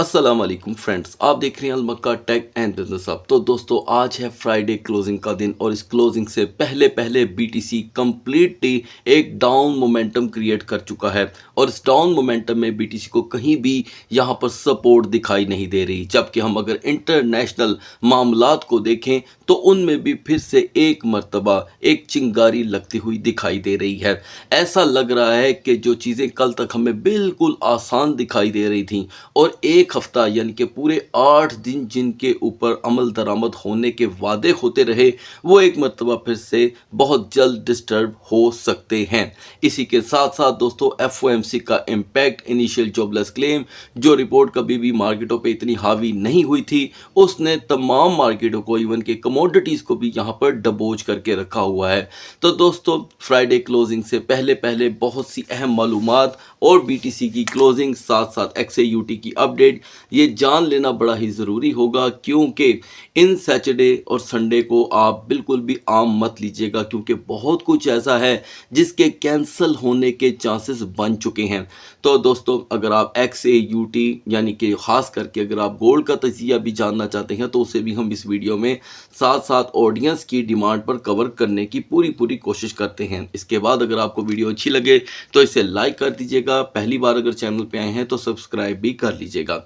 अस्सलाम वालेकुम फ्रेंड्स, आप देख रहे हैं अलमक्का टेक एंड बिजनेस हब। तो दोस्तों, आज है फ्राइडे क्लोजिंग का दिन और इस क्लोजिंग से पहले पहले बीटीसी कंप्लीटली एक डाउन मोमेंटम क्रिएट कर चुका है और इस डाउन मोमेंटम में बीटीसी को कहीं भी यहाँ पर सपोर्ट दिखाई नहीं दे रही। जबकि हम अगर इंटरनेशनल मामलात को देखें तो उनमें भी फिर से एक मर्तबा एक चिंगारी लगती हुई दिखाई दे रही है। ऐसा लग रहा है कि जो चीज़ें कल तक हमें बिल्कुल आसान दिखाई दे रही थी और एक हफ्ता यानी कि पूरे 8 दिन जिनके ऊपर अमल दरामद होने के वादे होते रहे, वो एक मर्तबा फिर से बहुत जल्द डिस्टर्ब हो सकते हैं। इसी के साथ साथ दोस्तों, एफओएमसी का इम्पैक्ट इनिशियल जॉबलेस क्लेम जो रिपोर्ट कभी भी मार्केटों पे इतनी हावी नहीं हुई थी, उसने तमाम मार्केटों को इवन के कमोडिटीज़ को भी यहाँ पर डबोच करके रखा हुआ है। तो दोस्तों, फ्राइडे क्लोजिंग से पहले पहले बहुत सी अहम मालूमात और बीटीसी की क्लोजिंग साथ साथ एक्सएयूटी की अपडेट ये जान लेना बड़ा ही ज़रूरी होगा, क्योंकि इन सैटरडे और संडे को आप बिल्कुल भी आम मत लीजिएगा, क्योंकि बहुत कुछ ऐसा है जिसके कैंसिल होने के चांसेस बन चुके हैं। तो दोस्तों, अगर आप एक्सएयूटी यानी कि ख़ास करके अगर आप गोल्ड का तजिया भी जानना चाहते हैं तो उसे भी हम इस वीडियो में साथ साथ ऑडियंस की डिमांड पर कवर करने की पूरी कोशिश करते हैं। इसके बाद अगर आपको वीडियो अच्छी लगे तो इसे लाइक कर दीजिएगा। पहली बार अगर चैनल पे आए हैं तो सब्सक्राइब भी कर लीजिएगा।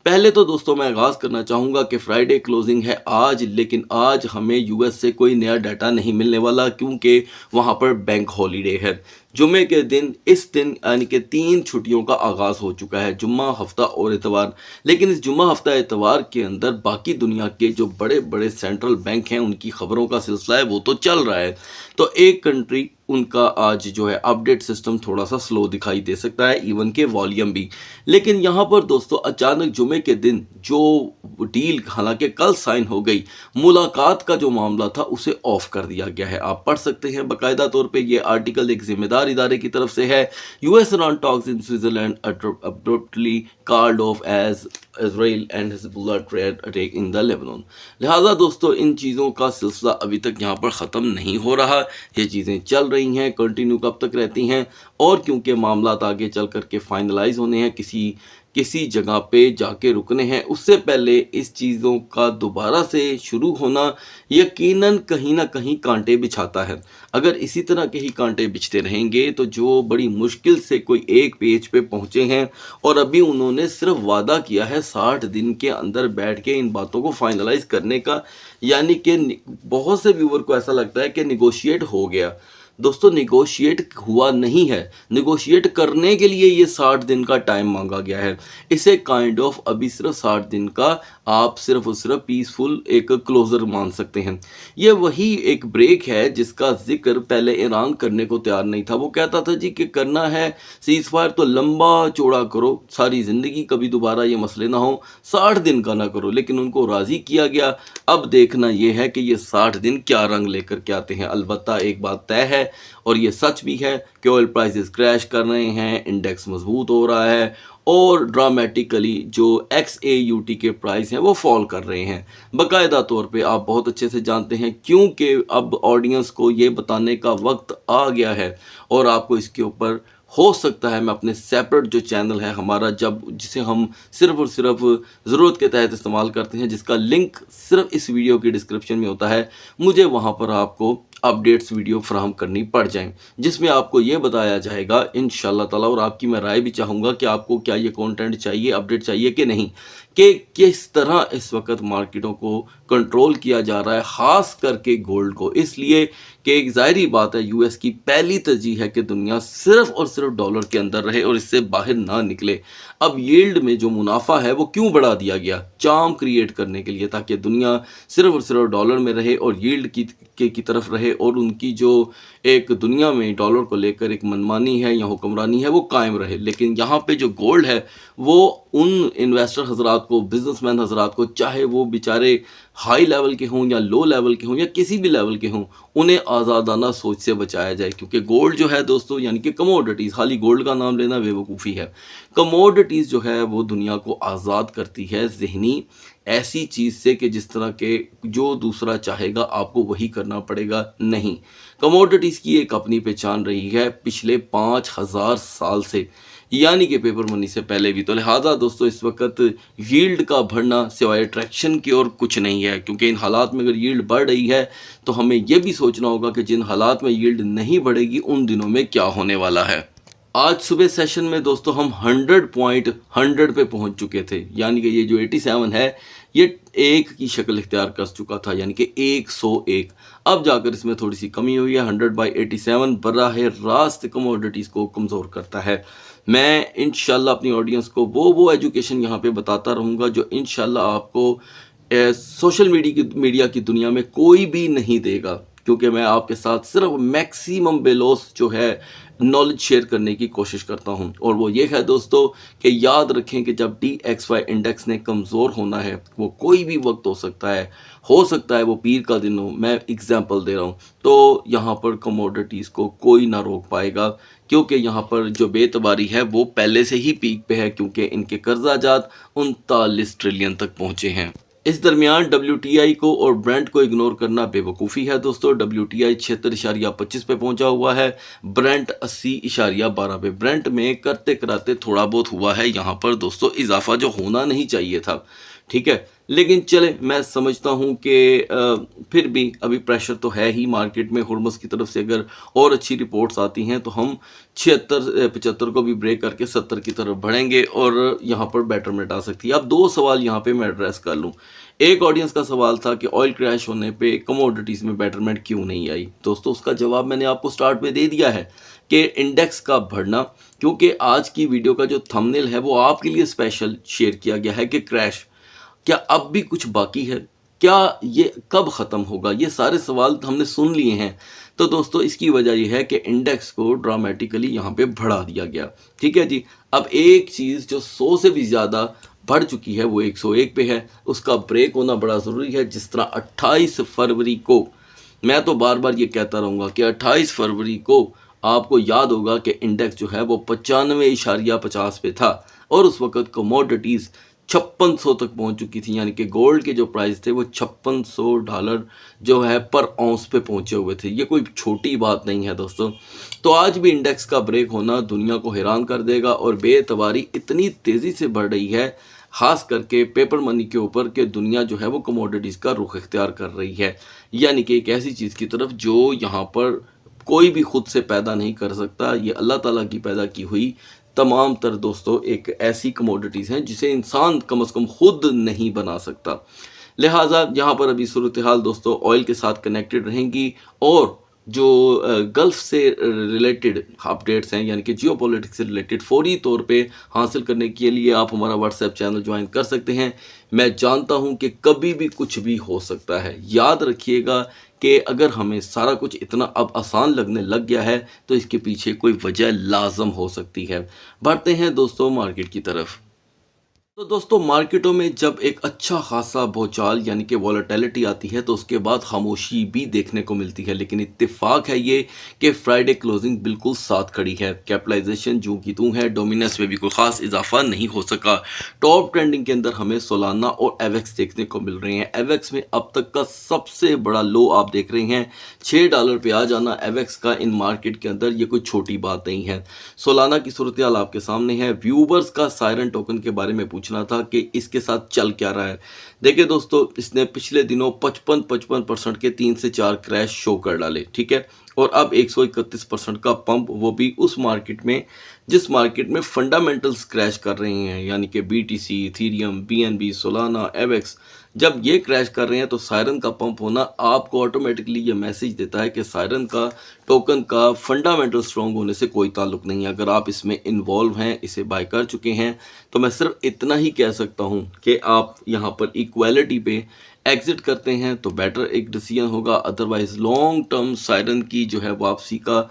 पहले तो दोस्तों, मैं आगाज़ करना चाहूँगा कि फ्राइडे क्लोजिंग है आज, लेकिन आज हमें यूएस से कोई नया डाटा नहीं मिलने वाला, क्योंकि वहाँ पर बैंक हॉलीडे है। जुमे के दिन इस दिन यानी कि 3 छुट्टियों का आगाज़ हो चुका है, जुम्मा, हफ्ता और इतवार। लेकिन इस जुम्मा, हफ्ता, इतवार के अंदर बाकी दुनिया के जो बड़े बड़े सेंट्रल बैंक हैं उनकी खबरों का सिलसिला है वो तो चल रहा है। तो एक कंट्री उनका आज जो है अपडेट सिस्टम थोड़ा सा स्लो दिखाई दे सकता है, इवन के वॉल्यूम भी। लेकिन यहाँ पर दोस्तों, अचानक जुमे के दिन जो डील हालांकि कल साइन हो गई, मुलाकात का जो मामला था उसे ऑफ कर दिया गया है। आप पढ़ सकते हैं बाकायदा तौर पे, ये आर्टिकल एक जिम्मेदार इदारे की तरफ से है। US Iran talks in Switzerland abruptly called off as Israel and Hezbollah trade attack in the Lebanon. लिहाजा दोस्तों, इन चीज़ों का सिलसिला अभी तक यहाँ पर ख़त्म नहीं हो रहा। ये चीज़ें चल रही हैं, कंटिन्यू कब तक रहती हैं, और क्योंकि मामला आगे चल करके फाइनलाइज होने हैं, किसी जगह पे जाके रुकने हैं, उससे पहले इस चीज़ों का दोबारा से शुरू होना यकीनन कहीं ना कहीं कांटे बिछाता है। अगर इसी तरह के ही कांटे बिछते रहेंगे तो जो बड़ी मुश्किल से कोई एक पेज पे पहुंचे हैं और अभी उन्होंने सिर्फ वादा किया है 60 दिन के अंदर बैठ के इन बातों को फाइनलाइज करने का, यानी कि बहुत से व्यूवर को ऐसा लगता है कि निगोशिएट हो गया। दोस्तों, निगोशिएट हुआ नहीं है, निगोशिएट करने के लिए ये 60 दिन का टाइम मांगा गया है। इसे काइंड ऑफ अभी सिर्फ 60 दिन का आप सिर्फ और सिर्फ पीसफुल एक क्लोजर मान सकते हैं। ये वही एक ब्रेक है जिसका जिक्र पहले ईरान करने को तैयार नहीं था। वो कहता था जी कि करना है सीज फायर तो लंबा चौड़ा करो, सारी ज़िंदगी कभी दोबारा ये मसले ना हो, 60 दिन का ना करो। लेकिन उनको राज़ी किया गया। अब देखना यह है कि ये 60 दिन क्या रंग लेकर के आते हैं। अलबत्ता एक बात तय है और ये सच भी है कि ऑयल प्राइसेस क्रैश कर रहे हैं, इंडेक्स मजबूत हो रहा है और ड्रामेटिकली जो एक्सएयूटी के प्राइस हैं वो फॉल कर रहे हैं। बाकायदा तौर पे आप बहुत अच्छे से जानते हैं, क्योंकि अब ऑडियंस को ये बताने का वक्त आ गया है और आपको इसके ऊपर हो सकता है मैं अपने सेपरेट जो चैनल है हमारा, जब जिसे हम सिर्फ और सिर्फ ज़रूरत के तहत इस्तेमाल करते हैं, जिसका लिंक सिर्फ इस वीडियो की डिस्क्रिप्शन में होता है, मुझे वहाँ पर आपको अपडेट्स वीडियो फ्राहम करनी पड़ जाएं, जिसमें आपको ये बताया जाएगा इंशाल्लाह ताला, और आपकी मैं राय भी चाहूँगा कि आपको क्या ये कंटेंट चाहिए, अपडेट चाहिए कि नहीं, कि किस तरह इस वक्त मार्केटों को कंट्रोल किया जा रहा है, ख़ास करके गोल्ड को। इसलिए कि एक ज़ाहिरी बात है, यूएस की पहली तरजीह है कि दुनिया सिर्फ और सिर्फ डॉलर के अंदर रहे और इससे बाहर ना निकले। अब यील्ड में जो मुनाफा है वो क्यों बढ़ा दिया गया? चार्म क्रिएट करने के लिए, ताकि दुनिया सिर्फ और सिर्फ डॉलर में रहे और यील्ड की तरफ रहे, और उनकी जो एक दुनिया में डॉलर को लेकर एक मनमानी है या हुक्मरानी है वो कायम रहे। लेकिन यहाँ पे जो गोल्ड है वो उन इन्वेस्टर हजरात को, बिजनेसमैन हजरात को, चाहे वो बेचारे हाई लेवल के हों या लो लेवल के हों या किसी भी लेवल के हों, उन्हें आज़ादाना सोच से बचाया जाए। क्योंकि गोल्ड जो है दोस्तों, यानी कि कमोडिटीज़, खाली गोल्ड का नाम लेना बेवकूफ़ी है। कमोडिटीज़ जो है वो दुनिया को आज़ाद करती है ज़हनी ऐसी चीज़ से कि जिस तरह के जो दूसरा चाहेगा आपको वही करना पड़ेगा, नहीं। कमोडिटीज़ की एक अपनी पहचान रही है पिछले 5000 साल से। यानी कि पेपर मनी से पहले भी। तो लिहाजा दोस्तों इस वक्त यील्ड का बढ़ना सिवाय अट्रैक्शन की और कुछ नहीं है, क्योंकि इन हालात में अगर यील्ड बढ़ रही है तो हमें यह भी सोचना होगा कि जिन हालात में यील्ड नहीं बढ़ेगी उन दिनों में क्या होने वाला है। आज सुबह सेशन में दोस्तों हम 100 पे पहुंच चुके थे, यानी कि ये जो 87 है ये एक की शक्ल इख्तियार कर चुका था, यानी कि 101। अब जाकर इसमें थोड़ी सी कमी हुई है। 100/87 बराह रास्त कमोडिटीज़ को कमज़ोर करता है। मैं इंशाल्लाह अपनी ऑडियंस को वो एजुकेशन यहाँ पे बताता रहूँगा जो इंशाल्लाह आपको सोशल मीडिया की दुनिया में कोई भी नहीं देगा, क्योंकि मैं आपके साथ सिर्फ मैक्सिमम बेलॉस जो है नॉलेज शेयर करने की कोशिश करता हूं। और वो ये है दोस्तों कि याद रखें कि जब DXY इंडेक्स ने कमज़ोर होना है वो कोई भी वक्त हो सकता है वो पीर का दिन हो, मैं एग्जांपल दे रहा हूं। तो यहाँ पर कमोडिटीज़ को कोई ना रोक पाएगा, क्योंकि यहाँ पर जो बेतबारी है वो पहले से ही पीक पे है, क्योंकि इनके कर्जाजात 39 ट्रिलियन तक पहुँचे हैं। इस दरमियान WTI को और ब्रेंट को इग्नोर करना बेवकूफ़ी है दोस्तों। WTI 76.25 पे पहुंचा हुआ है, ब्रेंट 80.12 पे। ब्रेंट में करते कराते थोड़ा बहुत हुआ है यहाँ पर दोस्तों इजाफा, जो होना नहीं चाहिए था, ठीक है। लेकिन चले, मैं समझता हूँ कि फिर भी अभी प्रेशर तो है ही मार्केट में। हुर्मुज़ की तरफ से अगर और अच्छी रिपोर्ट्स आती हैं तो हम 76-75 को भी ब्रेक करके 70 की तरफ बढ़ेंगे और यहाँ पर बेटरमेंट आ सकती है। अब दो सवाल यहाँ पे मैं एड्रेस कर लूँ। एक ऑडियंस का सवाल था कि ऑयल क्रैश होने पे कमोडिटीज़ में बेटरमेंट क्यों नहीं आई। दोस्तों उसका जवाब मैंने आपको स्टार्ट में दे दिया है कि इंडेक्स का बढ़ना, क्योंकि आज की वीडियो का जो थंबनेल है वो आपके लिए स्पेशल शेयर किया गया है कि क्रैश क्या अब भी कुछ बाकी है, क्या ये कब ख़त्म होगा, ये सारे सवाल हमने सुन लिए हैं। तो दोस्तों इसकी वजह यह है कि इंडेक्स को ड्रामेटिकली यहाँ पे बढ़ा दिया गया, ठीक है जी। अब एक चीज़ जो 100 से भी ज़्यादा बढ़ चुकी है वो 101 पे है, उसका ब्रेक होना बड़ा ज़रूरी है। जिस तरह 28 फरवरी को, मैं तो बार बार ये कहता रहूँगा कि 28 फरवरी को आपको याद होगा कि इंडेक्स जो है वो 95.50 पे था और उस वक़्त कमोडिटीज़ 5600 तक पहुंच चुकी थी, यानी कि गोल्ड के जो प्राइस थे वो $5600 जो है पर औंस पे पहुंचे हुए थे। ये कोई छोटी बात नहीं है दोस्तों। तो आज भी इंडेक्स का ब्रेक होना दुनिया को हैरान कर देगा और बेतबारी इतनी तेज़ी से बढ़ रही है, खास करके पेपर मनी के ऊपर, कि दुनिया जो है वो कमोडिटीज़ का रुख इख्तियार कर रही है, यानी कि एक ऐसी चीज़ की तरफ जो यहाँ पर कोई भी खुद से पैदा नहीं कर सकता। ये अल्लाह ताला की पैदा की हुई तमाम तर दोस्तों एक ऐसी कमोडिटीज़ हैं जिसे इंसान कम से कम खुद नहीं बना सकता। लिहाजा यहाँ पर अभी सूरत हाल दोस्तों ऑयल के साथ कनेक्टेड रहेंगी और जो गल्फ़ से रिलेटेड अपडेट्स हैं, यानी कि जियोपॉलिटिक्स से रिलेटेड, फौरी तौर पे हासिल करने के लिए आप हमारा व्हाट्सएप चैनल ज्वाइन कर सकते हैं। मैं जानता हूँ कि कभी भी कुछ भी हो सकता है। याद रखिएगा कि अगर हमें सारा कुछ इतना अब आसान लगने लग गया है तो इसके पीछे कोई वजह लाजम हो सकती है। बढ़ते हैं दोस्तों मार्केट की तरफ। तो दोस्तों मार्केटों में जब एक अच्छा खासा भूचाल यानी कि वॉलेटिलिटी आती है तो उसके बाद खामोशी भी देखने को मिलती है, लेकिन इत्तेफाक है ये कि फ्राइडे क्लोजिंग बिल्कुल साथ खड़ी है। कैपिटलाइजेशन जूं की तूं है, डोमिनेंस में भी कोई खास इजाफा नहीं हो सका। टॉप ट्रेंडिंग के अंदर हमें सोलाना और एवेक्स देखने को मिल रहे हैं। एवेक्स में अब तक का सबसे बड़ा लो आप देख रहे हैं, $6 पे आ जाना एवेक्स का इन मार्केट के अंदर ये कोई छोटी बात नहीं है। सोलाना की सूरत हाल आपके सामने है। व्यूवर्स का सायरन टोकन के बारे में पूछना था कि इसके साथ चल क्या रहा है। देखिए दोस्तों, इसने पिछले दिनों 55% के 3 से 4 क्रैश शो कर डाले, ठीक है, और अब 131% का पंप, वो भी उस मार्केट में जिस मार्केट में फंडामेंटल्स क्रैश कर रहे हैं, यानी कि BTC, इथेरियम, BNB, सोलाना, एवेक्स। जब ये क्रैश कर रहे हैं तो सायरन का पंप होना आपको ऑटोमेटिकली ये मैसेज देता है कि सायरन का टोकन का फंडामेंटल स्ट्रॉन्ग होने से कोई ताल्लुक नहीं है। अगर आप इसमें इन्वॉल्व हैं, इसे बाय कर चुके हैं, तो मैं सिर्फ इतना ही कह सकता हूं कि आप यहां पर इक्वालिटी पे एग्जिट करते हैं तो बेटर एक डिसीजन होगा। अदरवाइज लॉन्ग टर्म सायरन की जो है वापसी का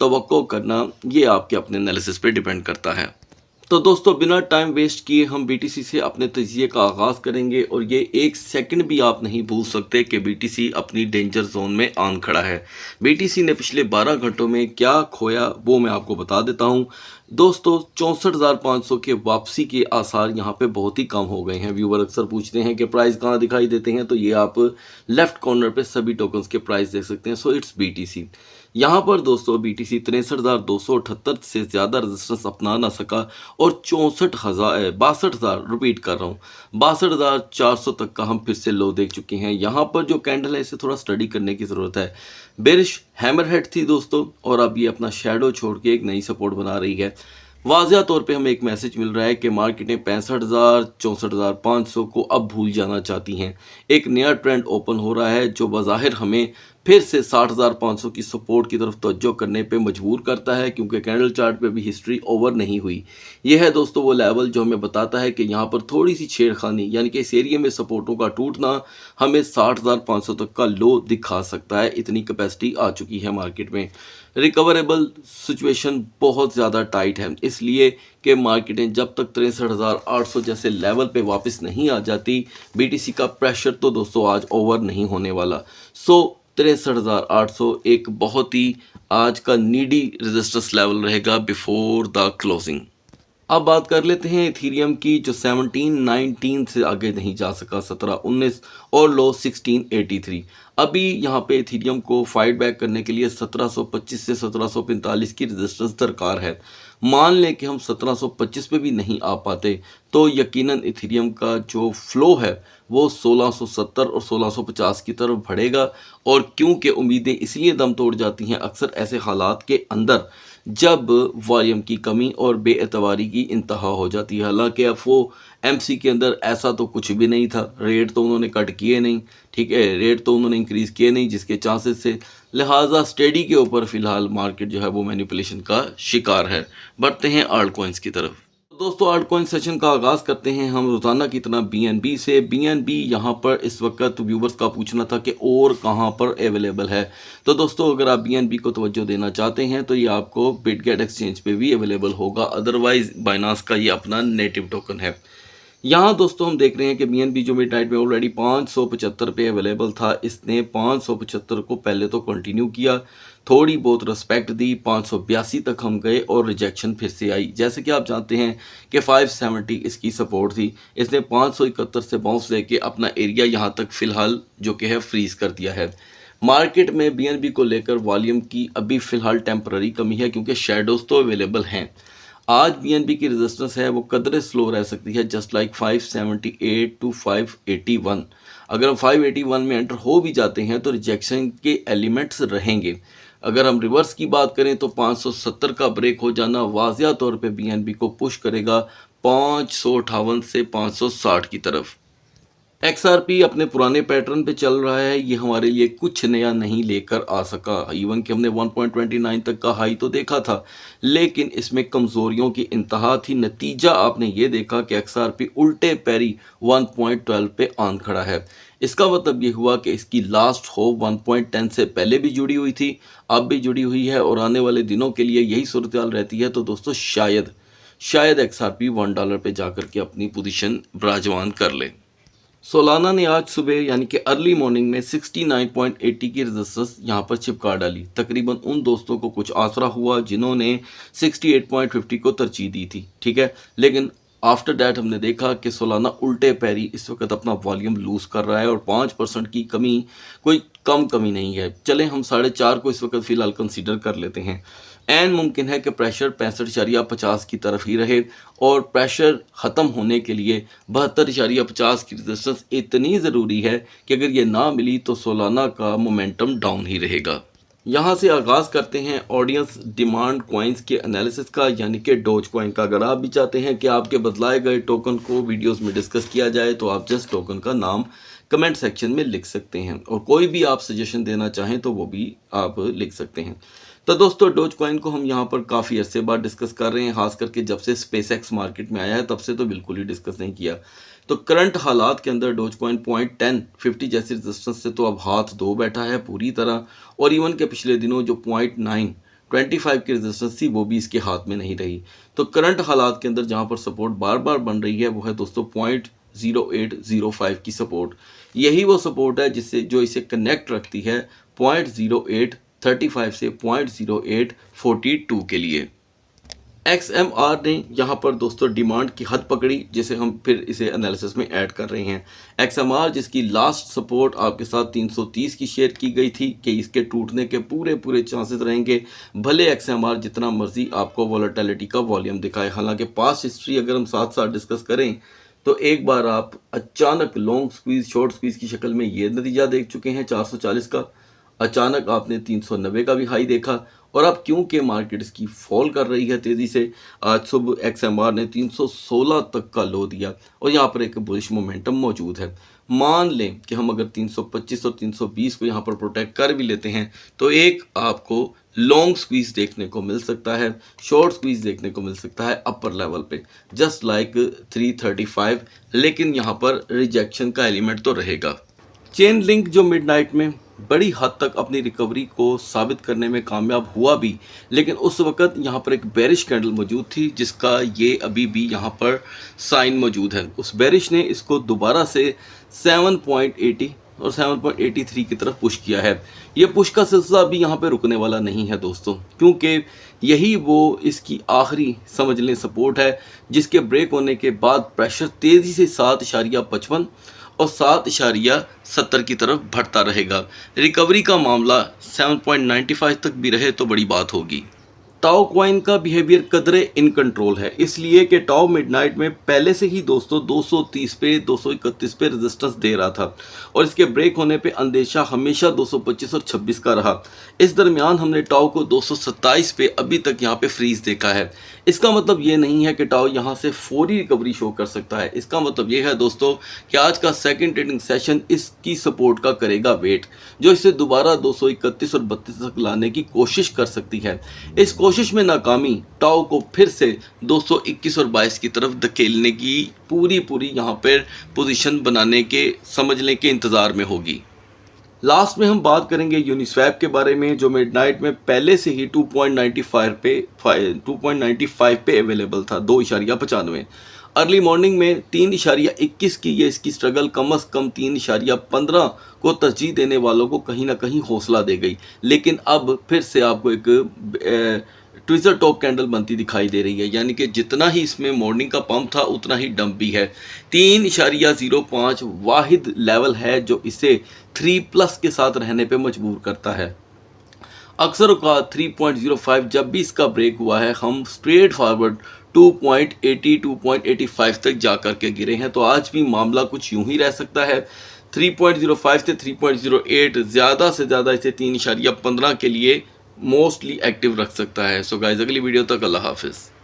तवक्को करना, ये आपके अपने एनालिसिस पे डिपेंड करता है। तो दोस्तों बिना टाइम वेस्ट किए हम बीटीसी से अपने तजिए का आगाज़ करेंगे और ये एक सेकंड भी आप नहीं भूल सकते कि बीटीसी अपनी डेंजर जोन में आन खड़ा है। बीटीसी ने पिछले 12 घंटों में क्या खोया वो मैं आपको बता देता हूँ। दोस्तों 64,500 के वापसी के आसार यहाँ पे बहुत ही कम हो गए हैं। व्यूवर अक्सर पूछते हैं कि प्राइस कहाँ दिखाई देते हैं, तो ये आप लेफ्ट कॉर्नर पे सभी टोकन्स के प्राइस देख सकते हैं। So it's BTC. यहाँ पर दोस्तों बीटीसी 63,278 से ज़्यादा रेजिस्टेंस अपना ना सका और 62,000 रिपीट कर रहा हूँ 62,400 तक का हम फिर से लो देख चुके हैं। यहाँ पर जो कैंडल है इसे थोड़ा स्टडी करने की ज़रूरत है। बेरिश हैमरहेड थी दोस्तों और अब ये अपना शैडो छोड़ के एक नई सपोर्ट बना रही है। वाज़िया तौर पे हमें एक मैसेज मिल रहा है कि मार्केटें 65,000 64,500 को अब भूल जाना चाहती हैं। एक नया ट्रेंड ओपन हो रहा है जो बज़ाहिर हमें फिर से 60,500 की सपोर्ट की तरफ तवज्जो करने पे मजबूर करता है, क्योंकि कैंडल चार्ट पे भी हिस्ट्री ओवर नहीं हुई। यह है दोस्तों वो लेवल जो हमें बताता है कि यहाँ पर थोड़ी सी छेड़खानी यानी कि इस एरिया में सपोर्टों का टूटना हमें 60,500 तक का लो दिखा सकता है। इतनी कैपेसिटी आ चुकी है मार्केट में। रिकवरेबल सिचुएशन बहुत ज़्यादा टाइट है, इसलिए कि मार्केटें जब तक 63,800 जैसे लेवल पे वापस नहीं आ जाती, बीटीसी का प्रेशर तो दोस्तों आज ओवर नहीं होने वाला। सो 63,800 एक बहुत ही आज का नीडी रेजिस्टेंस लेवल रहेगा बिफोर द क्लोजिंग। अब बात कर लेते हैं इथीरियम की, जो 1719 से आगे नहीं जा सका, 1719 और लो 1683। अभी यहाँ पे इथीरियम को फाइट बैक करने के लिए 1725 से 1745 की रेजिस्टेंस दरकार है। मान लें कि हम 1725 पे भी नहीं आ पाते तो यकीनन इथीरियम का जो फ्लो है वो 1670 और 1650 की तरफ बढ़ेगा। और क्योंकि उम्मीदें इसलिए दम तोड़ जाती हैं अक्सर ऐसे हालात के अंदर जब वॉल्यूम की कमी और बेएतबारी की इंतहा हो जाती है। हालांकि अब वो एमसी के अंदर ऐसा तो कुछ भी नहीं था, रेट तो उन्होंने कट किए नहीं, ठीक है, रेट तो उन्होंने इंक्रीज़ किए नहीं जिसके चांसेस से, लिहाजा स्टेडी के ऊपर फ़िलहाल मार्केट जो है वो मैनिपुलेशन का शिकार है। बढ़ते हैं आल्ट कॉइन्स की तरफ। दोस्तों आल्ट कॉइन सेशन का आगाज़ करते हैं हम रोज़ाना की तरह बीएनबी से। बीएनबी यहाँ पर इस वक्त व्यूवर्स का पूछना था कि और कहाँ पर अवेलेबल है। तो दोस्तों अगर आप बीएनबी को तवज्जो देना चाहते हैं तो ये आपको बिटगेट एक्सचेंज पे भी अवेलेबल होगा, अदरवाइज बाइनांस का ये अपना नेटिव टोकन है। यहाँ दोस्तों हम देख रहे हैं कि बीएनबी जो मिड नाइट में ऑलरेडी 575 पे अवेलेबल था, इसने 575 को पहले तो कंटिन्यौ किया, थोड़ी बहुत रिस्पेक्ट दी, 582 तक हम गए और रिजेक्शन फिर से आई। जैसे कि आप जानते हैं कि 570 इसकी सपोर्ट थी, इसने 571 से बाउंस लेके अपना एरिया यहाँ तक फ़िलहाल जो कि है फ्रीज़ कर दिया है। मार्केट में बीएनबी को लेकर वॉल्यूम की अभी फ़िलहाल टेम्पररी कमी है क्योंकि शेडोज़ तो अवेलेबल हैं। आज बीएनबी की रेजिस्टेंस है वो कदरे स्लो रह सकती है, जस्ट लाइक 578 टू 581। अगर हम 581 में एंटर हो भी जाते हैं तो रिजेक्शन के एलिमेंट्स रहेंगे। अगर हम रिवर्स की बात करें तो 570 का ब्रेक हो जाना वाज़िया तौर पे बीएनबी को पुश करेगा 558 से 560 की तरफ। एक्सआरपी अपने पुराने पैटर्न पे चल रहा है, ये हमारे लिए कुछ नया नहीं लेकर आ सका। इवन कि हमने 1.29 तक का हाई तो देखा था, लेकिन इसमें कमज़ोरियों की इंतहा थी। नतीजा आपने ये देखा कि एक्सआरपी उल्टे पैरी 1.12 पे आन खड़ा है। इसका मतलब ये हुआ कि इसकी लास्ट होप 1.10 से पहले भी जुड़ी हुई थी, अब भी जुड़ी हुई है और आने वाले दिनों के लिए यही सूरत हाल रहती है। तो दोस्तों शायद एक्सआरपी $1 पे जाकर के अपनी पोजीशन विराजमान कर ले। सोलाना ने आज सुबह यानी कि अर्ली मॉर्निंग में 69.80 की रेजिस्टेंस यहाँ पर चिपका डाली। तकरीबन उन दोस्तों को कुछ आसरा हुआ जिन्होंने 68.50 को तरजीह दी थी, ठीक है, लेकिन आफ्टर दैट हमने देखा कि सोलाना उल्टे पैरी इस वक्त अपना वॉल्यूम लूज़ कर रहा है और 5% की कमी कोई कम कमी नहीं है। चलें हम 4.5 को इस वक्त फ़िलहाल कंसीडर कर लेते हैं। एन मुमकिन है कि प्रेशर 65.50 की तरफ ही रहे और प्रेशर ख़त्म होने के लिए 72.50 की रेजिस्टेंस इतनी ज़रूरी है कि अगर ये ना मिली तो सोलाना का मोमेंटम डाउन ही रहेगा। यहाँ से आगाज़ करते हैं ऑडियंस डिमांड कॉइन्स के एनालिसिस का, यानी कि डोज कॉइन का। अगर आप भी चाहते हैं कि आपके बदलाए गए टोकन को वीडियोस में डिस्कस किया जाए तो आप जस्ट टोकन का नाम कमेंट सेक्शन में लिख सकते हैं और कोई भी आप सजेशन देना चाहें तो वो भी आप लिख सकते हैं। तो दोस्तों डोज कॉइन को हम यहाँ पर काफ़ी अरसे बाद डिस्कस कर रहे हैं, खास करके जब से स्पेसएक्स मार्केट में आया है तब से तो बिल्कुल ही डिस्कस नहीं किया। तो करंट हालात के अंदर डोज कॉइन 0.1050 जैसी रेजिस्टेंस से तो अब हाथ धो बैठा है पूरी तरह। और इवन के पिछले दिनों जो 0.9 25 की रेजिस्टेंस थी वो भी इसके हाथ में नहीं रही। तो करंट हालात के अंदर जहाँ पर सपोर्ट बार बार बन रही है वो है दोस्तों 0.0805 की सपोर्ट। यही वो सपोर्ट है जिससे जो इसे कनेक्ट रखती है 0.0835 से 0.0842 के लिए। XMR ने यहाँ पर दोस्तों डिमांड की हद पकड़ी, जिसे हम फिर इसे एनालिसिस में ऐड कर रहे हैं। XMR जिसकी लास्ट सपोर्ट आपके साथ 330 की शेयर की गई थी कि इसके टूटने के पूरे चांसेस रहेंगे, भले XMR जितना मर्जी आपको वॉलेटिलिटी का वॉल्यूम दिखाए। हालांकि पास्ट हिस्ट्री अगर हम साथ साथ डिस्कस करें तो एक बार आप अचानक लॉन्ग स्क्वीज शॉर्ट स्क्वीज की शक्ल में ये नतीजा देख चुके हैं 440 का, अचानक आपने 390 का भी हाई देखा, और अब क्योंकि मार्केट इसकी फॉल कर रही है तेज़ी से, आज सुबह XMR ने 316 तक का लो दिया और यहाँ पर एक बुलिश मोमेंटम मौजूद है। मान लें कि हम अगर 325 और 320 को यहाँ पर प्रोटेक्ट कर भी लेते हैं तो एक आपको लॉन्ग स्क्वीज देखने को मिल सकता है, शॉर्ट स्क्वीज देखने को मिल सकता है अपर लेवल पे जस्ट लाइक 335, लेकिन यहाँ पर रिजेक्शन का एलिमेंट तो रहेगा। चेन लिंक जो मिडनाइट में बड़ी हद तक अपनी रिकवरी को साबित करने में कामयाब हुआ भी, लेकिन उस वक़्त यहाँ पर एक बेरिश कैंडल मौजूद थी जिसका ये अभी भी यहाँ पर साइन मौजूद है। उस बेरिश ने इसको दोबारा से 7.80 और 7.83 की तरफ पुश किया है। ये पुश का सिलसिला भी यहाँ पे रुकने वाला नहीं है दोस्तों, क्योंकि यही वो इसकी आखिरी समझ लें सपोर्ट है जिसके ब्रेक होने के बाद प्रेशर तेज़ी से 7.55 और 7.70 की तरफ बढ़ता रहेगा। रिकवरी का मामला 7.95 तक भी रहे तो बड़ी बात होगी। टाओ कॉइन का बिहेवियर कदरे इन कंट्रोल है, इसलिए कि टाओ मिडनाइट में पहले से ही दोस्तों 230 पे 231 पे रेजिस्टेंस दे रहा था और इसके ब्रेक होने पे अंदेशा हमेशा 225 और 26 का रहा। इस दरमियान हमने टाओ को 227 पे अभी तक यहाँ पे फ्रीज देखा है। इसका मतलब ये नहीं है कि टाओ यहाँ से फौरी रिकवरी शो कर सकता है। इसका मतलब ये है दोस्तों कि आज का सेकंड ट्रेडिंग सेशन इसकी सपोर्ट का करेगा वेट, जो इसे दोबारा 231 और 32 तक लाने की कोशिश कर सकती है। इस कोशिश में नाकामी टाओ को फिर से 221 और 22 की तरफ धकेलने की पूरी यहाँ पर पोजीशन बनाने के समझने के इंतज़ार में होगी। लास्ट में हम बात करेंगे यूनिस्वैप के बारे में, जो मिडनाइट में पहले से ही 2.95 पे अवेलेबल था, 2.95। अर्ली मॉर्निंग में 3.21 की ये इसकी स्ट्रगल कम अज़ कम 3.15 को तरजीह देने वालों को कहीं ना कहीं हौसला दे गई, लेकिन अब फिर से आपको एक ट्विज़र टॉप कैंडल बनती दिखाई दे रही है, यानी कि जितना ही इसमें मॉर्निंग का पंप था उतना ही डंप भी है। 3.05 वाहिद लेवल है जो इसे 3+ के साथ रहने पे मजबूर करता है। अक्सर औकात 3.05 जब भी इसका ब्रेक हुआ है हम स्ट्रेट फॉरवर्ड 2.80 2.85 तक जा कर के गिरे हैं, तो आज भी मामला कुछ यूं ही रह सकता है। 3.05 से 3.08 ज़्यादा से ज़्यादा इसे 3.15 के लिए मोस्टली एक्टिव रख सकता है। सो गाइस, अगली वीडियो तक अल्लाह हाफिज़।